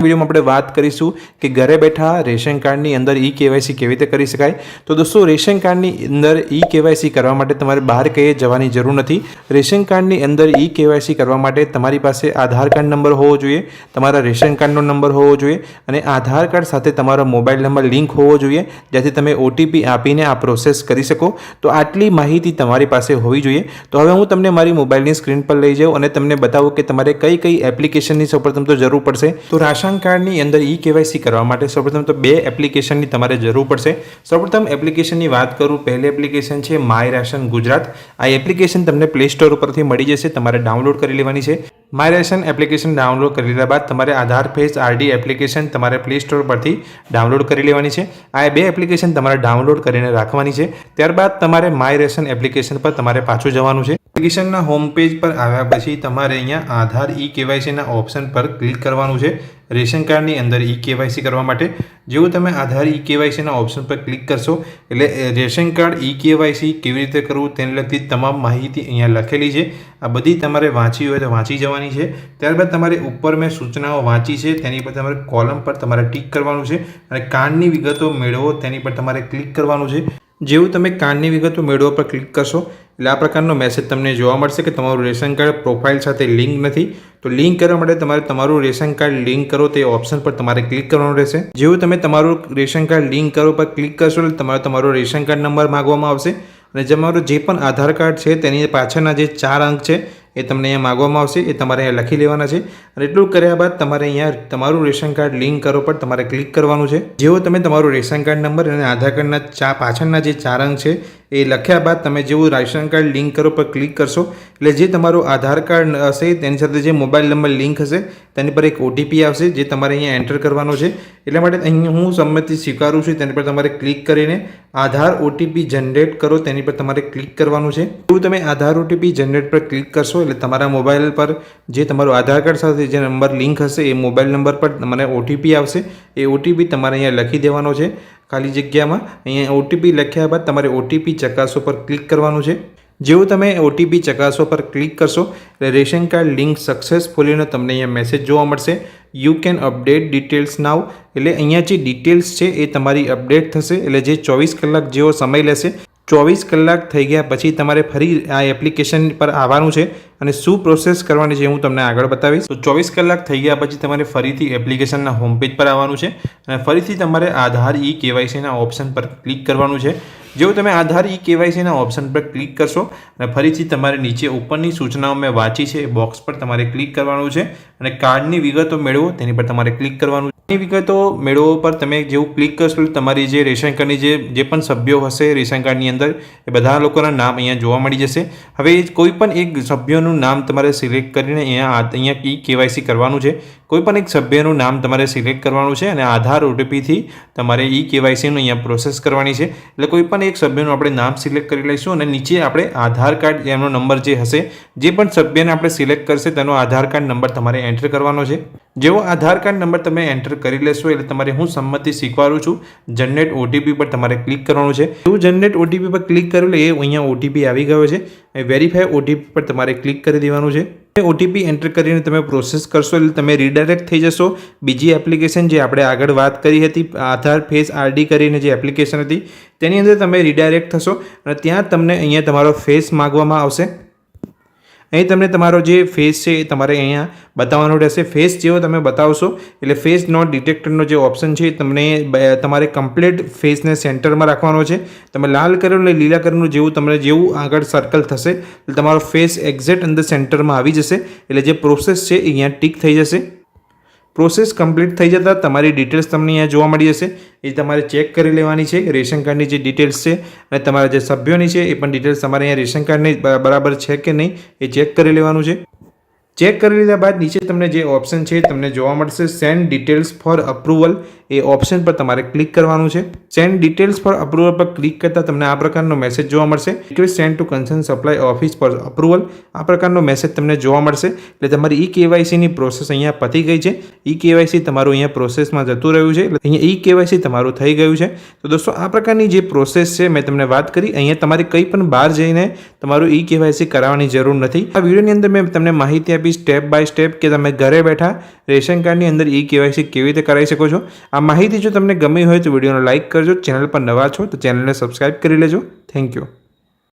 વિડીયોમાં આપણે વાત કરીશું કે ઘરે બેઠા રેશન કાર્ડની અંદર ઈ કેવાયસી કેવી રીતે કરી શકાય। તો દોસ્તો રેશન કાર્ડની અંદર ઈ કેવાયસી કરવા માટે તમારે બહાર કંઈ જવાની જરૂર નથી। રેશન કાર્ડની અંદર ઈ કેવાયસી કરવા માટે તમારી પાસે આધાર કાર્ડ નંબર હોવો જોઈએ, તમારા રેશન કાર્ડનો નંબર હોવો જોઈએ અને આધાર કાર્ડ સાથે તમારો મોબાઈલ નંબર લિંક હોવો જોઈએ, જેથી તમે ઓટીપી આપીને આ પ્રોસેસ કરી શકો। તો આટલી માહિતી તમારી પાસે હોવી જોઈએ। તો હવે હું તમને મારી મોબાઈલની સ્ક્રીન પર લઈ જાઉં અને તમને બતાવું કે તમારે કઈ કઈ એપ્લિકેશનની સૌપ્રથમ તો જરૂર પડશે। તો રાશન કાર્ડની અંદર ઈ કેવાયસી કરવા માટે સૌપ્રથમ તો બે એપ્લિકેશનની તમારે જરૂર પડશે। સૌપ્રથમ એપ્લિકેશનની વાત કરું, પહેલી એપ્લિકેશન છે માય રાશન ગુજરાત। આ એપ્લિકેશન તમને પ્લે સ્ટોર ઉપરથી મળી જશે, તમારે ડાઉનલોડ કરી લેવાની છે। માય રાશન એપ્લિકેશન ડાઉનલોડ કરી લીધા બાદ તમારે આધાર ફેસ આરડી એપ્લિકેશન તમારે પ્લે સ્ટોર પરથી ડાઉનલોડ કરી લેવાની છે। આ બે એપ્લિકેશન તમારે ડાઉનલોડ કરીને રાખવાની છે। ત્યારબાદ તમારે માય રાશન એપ્લિકેશન પર તમારે પાછું જવાનું છે। એપ્લિકેશનના હોમ પેજ પર આવ્યા પછી તમારે અહીંયા આધાર ઈ કેવાયસીના ઓપ્શન પર ક્લિક કરવાનું છે। રેશન કાર્ડની અંદર ઈ કેવાયસી કરવા માટે જેવું તમે આધાર ઈ કેવાયસીના ઓપ્શન પર ક્લિક કરશો એટલે રેશન કાર્ડ ઈ કેવાયસી કેવી રીતે કરવું તેને લગતી તમામ માહિતી અહીંયા લખેલી છે। આ બધી તમારે વાંચી હોય તો વાંચી જવાની છે। ત્યારબાદ તમારે ઉપર મેં સૂચનાઓ વાંચી છે તેની પર તમારે કોલમ પર તમારે ટિક કરવાનું છે અને કાર્ડની વિગતો મેળવો તેની પર તમારે ક્લિક કરવાનું છે। જેવું તમે કાર્ડની વિગતો મેળવો પર ક્લિક કરશો એટલે આ પ્રકારનો મેસેજ તમને જોવા મળશે કે તમારું રેશન કાર્ડ પ્રોફાઇલ સાથે લિંક નથી। તો લિંક કરવા માટે તમારે તમારું રેશન કાર્ડ લિંક કરો તે ઓપ્શન પર તમારે ક્લિક કરવાનું રહેશે। જેવું તમે તમારું રેશન કાર્ડ લિંક કરો પર ક્લિક કરશો એટલે તમારો રેશન કાર્ડ નંબર માગવામાં આવશે અને તમારું જે પણ આધાર કાર્ડ છે તેની પાછળના જે 4 અંક છે એ તમને અહીંયા માગવામાં આવશે, એ તમારે અહીંયા લખી લેવાના છે અને એટલું કર્યા બાદ તમારે અહીંયા તમારું રેશન કાર્ડ લિંક કરો પર તમારે ક્લિક કરવાનું છે। જેવો તમે તમારું રેશન કાર્ડ નંબર અને આધાર કાર્ડના પાછળના જે 4 અંક છે એ લખ્યા બાદ તમે જેવું રેશન કાર્ડ લિંક કરો પર ક્લિક કરશો એટલે જે તમારું આધાર કાર્ડ હશે તેની સાથે જે મોબાઈલ નંબર લિંક હશે તેની પર એક ઓટીપી આવશે જે તમારે અહીંયા એન્ટર કરવાનો છે। એટલા માટે અહીં હું સંમતિ સ્વીકારું છું તેની પર તમારે ક્લિક કરીને આધાર ઓટીપી જનરેટ કરો તેની પર તમારે ક્લિક કરવાનું છે। જો તમે આધાર ઓટીપી જનરેટ પર ક્લિક કરશો એટલે તમારા મોબાઈલ પર જે તમારું આધાર કાર્ડ સાથે જે નંબર લિંક હશે એ મોબાઈલ નંબર પર મને ઓટીપી આવશે, એ ઓટીપી તમારે અહીંયા લખી દેવાનો છે ખાલી જગ્યામાં। અહીંયા ઓટીપી લખ્યા બાદ તમારે ઓટીપી ચકાસો પર ક્લિક કરવાનું છે। જેવું તમે ઓટીપી ચકાસો પર ક્લિક કરશો એટલે રેશન કાર્ડ લિંક સક્સેસફુલીનો તમને અહીંયા મેસેજ જોવા મળશે, યુ કેન અપડેટ ડિટેલ્સ નાવ। એટલે અહીંયા જે ડિટેલ્સ છે એ તમારી અપડેટ થશે એટલે જે 24 કલાક જેવો સમય લેશે, 24 કલાક થઈ ગયા પછી તમારે ફરી આ એપ્લિકેશન પર આવવાનું છે અને શું પ્રોસેસ કરવાની છે હું તમને આગળ બતાવીશ। તો 24 કલાક થઈ ગયા પછી તમારે ફરીથી એપ્લિકેશનના હોમ પેજ પર આવવાનું છે અને ફરીથી તમારે આધાર ઈ કેવાયસીના ઓપ્શન પર ક્લિક કરવાનું છે। જેવું તમે આધાર ઈ કેવાયસીના ઓપ્શન પર ક્લિક કરશો અને ફરીથી તમારે નીચે ઉપરની સૂચનાઓ મેં વાંચી છે એ બોક્સ પર તમારે ક્લિક કરવાનું છે અને કાર્ડની વિગતો મેળવો તેની પર તમારે ક્લિક કરવાનું છે। કાર્ડની વિગતો મેળવો પર તમે જેવું ક્લિક કરશો તમારી જે રેશન કાર્ડની જે પણ સભ્યો હશે રેશન કાર્ડની અંદર એ બધા લોકોના નામ અહીંયા જોવા મળી જશે। હવે કોઈ પણ એક સભ્યનું નામ તમારે સિલેક્ટ કરીને અહીંયા ઈ કેવાયસી કરવાનું છે। કોઈ પણ એક સભ્યનું નામ તમારે સિલેક્ટ કરવાનું છે અને આધાર ઓટીપીથી તમારે ઈ કેવાયસીનું અહીંયા પ્રોસેસ કરવાની છે। એટલે કોઈ પણ એક સભ્યનું આપણે નામ સિલેક્ટ કરી લઈશું અને નીચે આપણે આધાર કાર્ડ એનો નંબર જે હશે, જે પણ સભ્યને આપણે સિલેક્ટ કરશે તેનો આધાર કાર્ડ નંબર તમારે એન્ટર કરવાનો છે। જેવો આધાર કાર્ડ નંબર તમે એન્ટર કરી લેશો એટલે તમારે હું સંમતિ સ્વીકારું છું જનરેટ ઓટીપી પર તમારે ક્લિક કરવાનું છે। એવું જનરેટ ઓટીપી પર ક્લિક કર્યું એટલે એ અહીંયા ઓટીપી આવી ગયો છે, વેરીફાઈ ઓટીપી પર તમારે ક્લિક કરી દેવાનું છે। ઓટીપી એન્ટર કરીને તમે પ્રોસેસ કરશો એટલે તમે રીડાયરેક્ટ થઈ જશો બીજી એપ્લિકેશન જે આપણે આગળ વાત કરી હતી, આધાર ફેસ આરડી કરીને જે એપ્લિકેશન હતી તેની અંદર તમે રીડાયરેક્ટ થશો અને ત્યાં તમને અહીંયા તમારો ફેસ માગવામાં આવશે। અહીં તમને તમારો જે ફેસ છે એ તમારે અહીંયા બતાવવાનો રહેશે। ફેસ જેવો તમે બતાવશો એટલે ફેસ નોટ ડિટેક્ટરનો જે ઓપ્શન છે તમને તમારે કમ્પ્લીટ ફેસને સેન્ટરમાં રાખવાનો છે। તમે લાલ કલરનું એટલે લીલા કલરનું જેવું આગળ સર્કલ થશે એટલે તમારો ફેસ એક્ઝેક્ટ અંદર સેન્ટરમાં આવી જશે એટલે જે પ્રોસેસ છે એ અહીંયા ટીક થઈ જશે। પ્રોસેસ કમ્પ્લીટ થઈ જતાં તમારી ડિટેલ્સ તમને અહીંયા જોવા મળી જશે, એ તમારે ચેક કરી લેવાની છે રેશન કાર્ડની જે ડિટેલ્સ છે અને તમારા જે સભ્યોની છે એ પણ ડિટેલ્સ તમારે અહીંયા રેશન કાર્ડની બરાબર છે કે નહીં એ ચેક કરી લેવાનું છે। ચેક કરી લીધા બાદ નીચે તમને જે ઓપ્શન છે તમને જોવા મળશે સેન્ડ ડિટેલ્સ ફોર અપ્રુવલ। એ ઓપ્શન પર તમારે ક્લિક કરવાનું છે. સેન્ડ ડિટેલ્સ ફોર અપ્રુવલ પર ક્લિક કરતાં તમને આ પ્રકારનો મેસેજ જોવા મળશે. Request send to concern supply office four approval. આ પ્રકારનો મેસેજ તમને જોવા મળશે. એટલે તમારી ઈ કેવાયસીની પ્રોસેસ અહીંયા પતી ગઈ છે. ઈ કેવાયસી તમારું અહીંયા પ્રોસેસમાં જતું રહ્યું છે. એટલે અહીંયા ઈ કેવાયસી તમારું થઈ ગયું છે. તો દોસ્તો આ પ્રકારની જે પ્રોસેસ છે મેં તમને વાત કરી. અહીંયા તમારે કંઈ પણ બહાર જઈને તમારું ઈ કેવાયસી કરાવવાની જરૂર નથી. આ વિડીયોની અંદર મેં તમને માહિતી આપી સ્ટેપ બાય સ્ટેપ કે તમે ઘરે બેઠા રેશન કાર્ડની અંદર ઈ કેવાયસી કેવી રીતે કરાવી શકો છો. આ માહિતી જો તમને ગમી હોય તો વિડીયોને લાઇક કરજો. ચેનલ પર નવા છો તો ચેનલને સબસ્ક્રાઇબ કરી લેજો. Thank you.